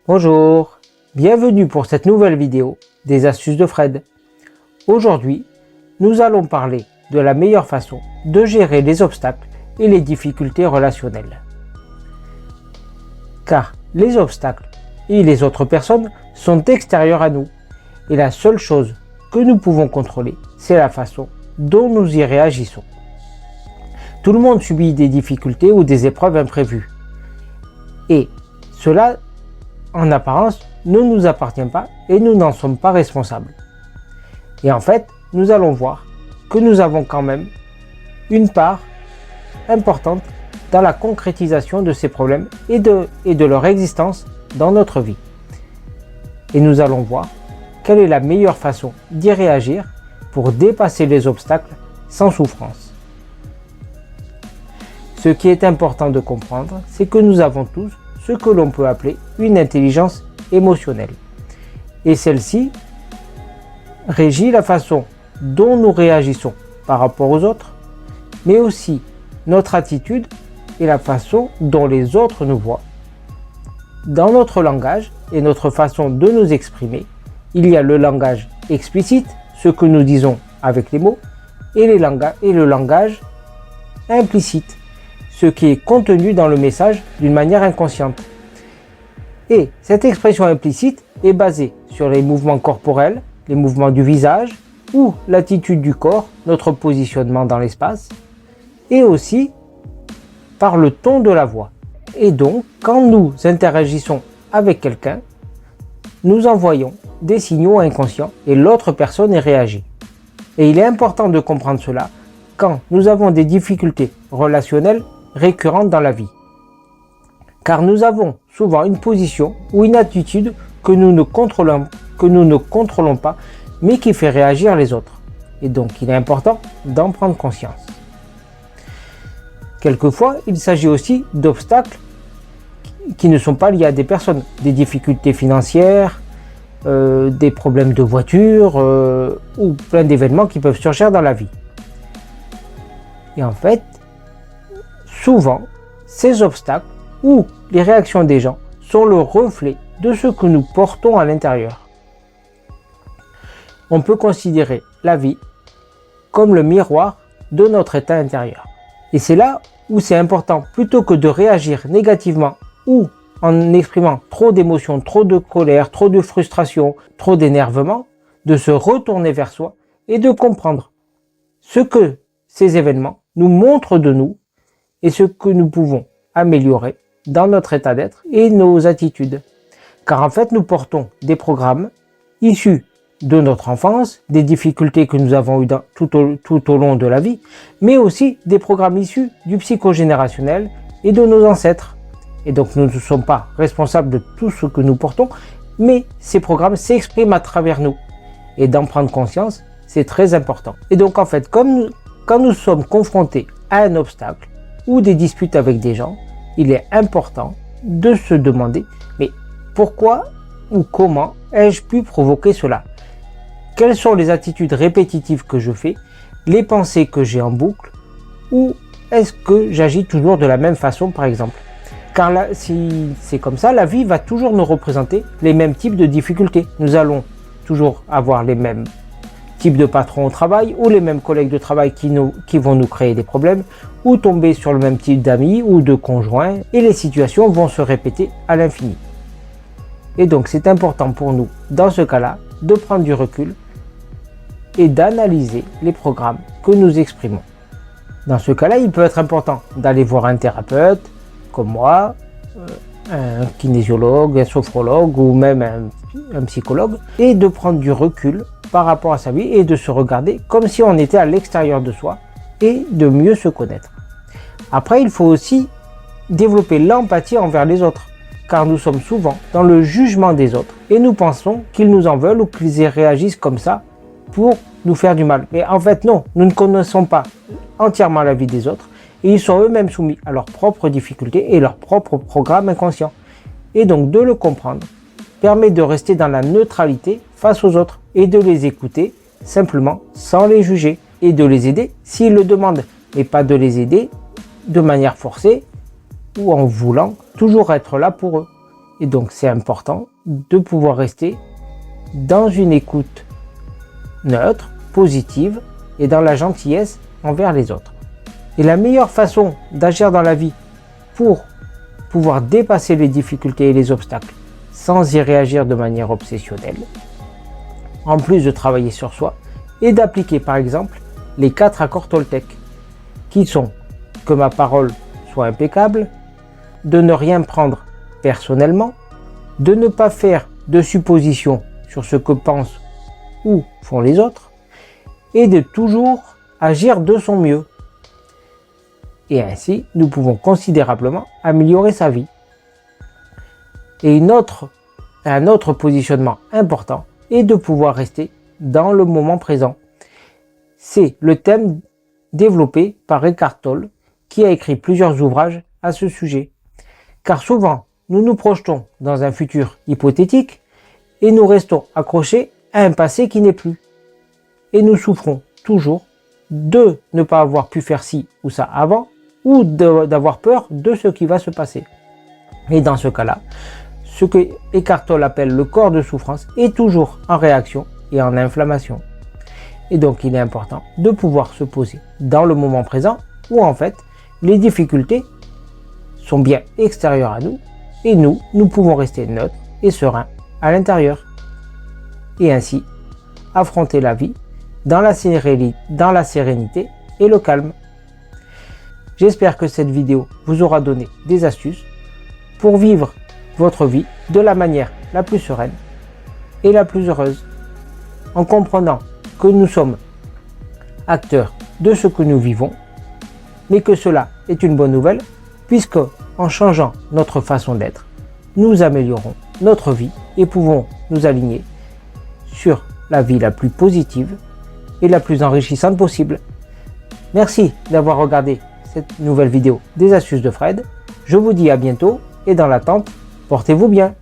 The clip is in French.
Bonjour, bienvenue pour cette nouvelle vidéo des astuces de Fred. Aujourd'hui, nous allons parler de la meilleure façon de gérer les obstacles et les difficultés relationnelles. Car les obstacles et les autres personnes sont extérieurs à nous et la seule chose que nous pouvons contrôler, c'est la façon dont nous y réagissons. Tout le monde subit des difficultés ou des épreuves imprévues et cela en apparence, ne nous appartient pas et nous n'en sommes pas responsables. Et en fait, nous allons voir que nous avons quand même une part importante dans la concrétisation de ces problèmes et de leur existence dans notre vie. Et nous allons voir quelle est la meilleure façon d'y réagir pour dépasser les obstacles sans souffrance. Ce qui est important de comprendre, c'est que nous avons tous ce que l'on peut appeler une intelligence émotionnelle. Et celle-ci régit la façon dont nous réagissons par rapport aux autres, mais aussi notre attitude et la façon dont les autres nous voient. Dans notre langage et notre façon de nous exprimer, il y a le langage explicite, ce que nous disons avec les mots, et le langage implicite, ce qui est contenu dans le message d'une manière inconsciente. Et cette expression implicite est basée sur les mouvements corporels, les mouvements du visage ou l'attitude du corps, notre positionnement dans l'espace, et aussi par le ton de la voix. Et donc, quand nous interagissons avec quelqu'un, nous envoyons des signaux inconscients et l'autre personne y réagit. Et il est important de comprendre cela quand nous avons des difficultés relationnelles récurrentes dans la vie. Car nous avons souvent une position ou une attitude que nous ne contrôlons pas, mais qui fait réagir les autres. Et donc il est important d'en prendre conscience. Quelquefois, il s'agit aussi d'obstacles qui ne sont pas liés à des personnes, des difficultés financières, des problèmes de voiture ou plein d'événements qui peuvent surgir dans la vie. Et en fait, souvent, ces obstacles ou les réactions des gens sont le reflet de ce que nous portons à l'intérieur. On peut considérer la vie comme le miroir de notre état intérieur. Et c'est là où c'est important, plutôt que de réagir négativement ou en exprimant trop d'émotions, trop de colère, trop de frustration, trop d'énervement, de se retourner vers soi et de comprendre ce que ces événements nous montrent de nous et ce que nous pouvons améliorer dans notre état d'être et nos attitudes. Car en fait, nous portons des programmes issus de notre enfance, des difficultés que nous avons eues tout au long de la vie, mais aussi des programmes issus du psychogénérationnel et de nos ancêtres. Et donc nous ne sommes pas responsables de tout ce que nous portons, mais ces programmes s'expriment à travers nous. Et d'en prendre conscience, c'est très important. Et donc en fait, quand nous sommes confrontés à un obstacle ou des disputes avec des gens, il est important de se demander, mais pourquoi ou comment ai-je pu provoquer cela? Quelles sont les attitudes répétitives que je fais, les pensées que j'ai en boucle, ou est-ce que j'agis toujours de la même façon par exemple? Car là, si c'est comme ça, la vie va toujours nous représenter les mêmes types de difficultés. Nous allons toujours avoir les mêmes types de patrons au travail ou les mêmes collègues de travail qui vont nous créer des problèmes ou tomber sur le même type d'amis ou de conjoints et les situations vont se répéter à l'infini. Et donc c'est important pour nous, dans ce cas-là, de prendre du recul et d'analyser les programmes que nous exprimons. Dans ce cas-là, il peut être important d'aller voir un thérapeute, comme moi, un kinésiologue, un sophrologue ou même un psychologue, et de prendre du recul par rapport à sa vie et de se regarder comme si on était à l'extérieur de soi et de mieux se connaître. Après, il faut aussi développer l'empathie envers les autres, car nous sommes souvent dans le jugement des autres et nous pensons qu'ils nous en veulent ou qu'ils réagissent comme ça pour nous faire du mal. Mais en fait non, nous ne connaissons pas entièrement la vie des autres et ils sont eux-mêmes soumis à leurs propres difficultés et leurs propres programmes inconscients. Et donc de le comprendre permet de rester dans la neutralité face aux autres et de les écouter simplement sans les juger et de les aider s'ils le demandent, et pas de les aider de manière forcée ou en voulant toujours être là pour eux. Et donc c'est important de pouvoir rester dans une écoute neutre, positive et dans la gentillesse envers les autres. Et la meilleure façon d'agir dans la vie pour pouvoir dépasser les difficultés et les obstacles sans y réagir de manière obsessionnelle, en plus de travailler sur soi, et d'appliquer par exemple les 4 accords Toltec, qui sont que ma parole soit impeccable, de ne rien prendre personnellement, de ne pas faire de suppositions sur ce que pensent ou font les autres, et de toujours agir de son mieux. Et ainsi, nous pouvons considérablement améliorer sa vie. Et un autre positionnement important est de pouvoir rester dans le moment présent. C'est le thème développé par Eckhart Tolle, qui a écrit plusieurs ouvrages à ce sujet. Car souvent, nous nous projetons dans un futur hypothétique et nous restons accrochés à un passé qui n'est plus. Et nous souffrons toujours de ne pas avoir pu faire ci ou ça avant, ou d'avoir peur de ce qui va se passer. Et dans ce cas-là, ce que Eckhart Tolle appelle le corps de souffrance est toujours en réaction et en inflammation. Et donc il est important de pouvoir se poser dans le moment présent où en fait les difficultés sont bien extérieures à nous et nous pouvons rester neutres et sereins à l'intérieur. Et ainsi affronter la vie dans la sérénité et le calme. J'espère que cette vidéo vous aura donné des astuces pour vivre votre vie de la manière la plus sereine et la plus heureuse, en comprenant que nous sommes acteurs de ce que nous vivons, mais que cela est une bonne nouvelle, puisque en changeant notre façon d'être, nous améliorons notre vie et pouvons nous aligner sur la vie la plus positive et la plus enrichissante possible. Merci d'avoir regardé cette nouvelle vidéo des astuces de Fred. Je vous dis à bientôt et dans l'attente, portez-vous bien.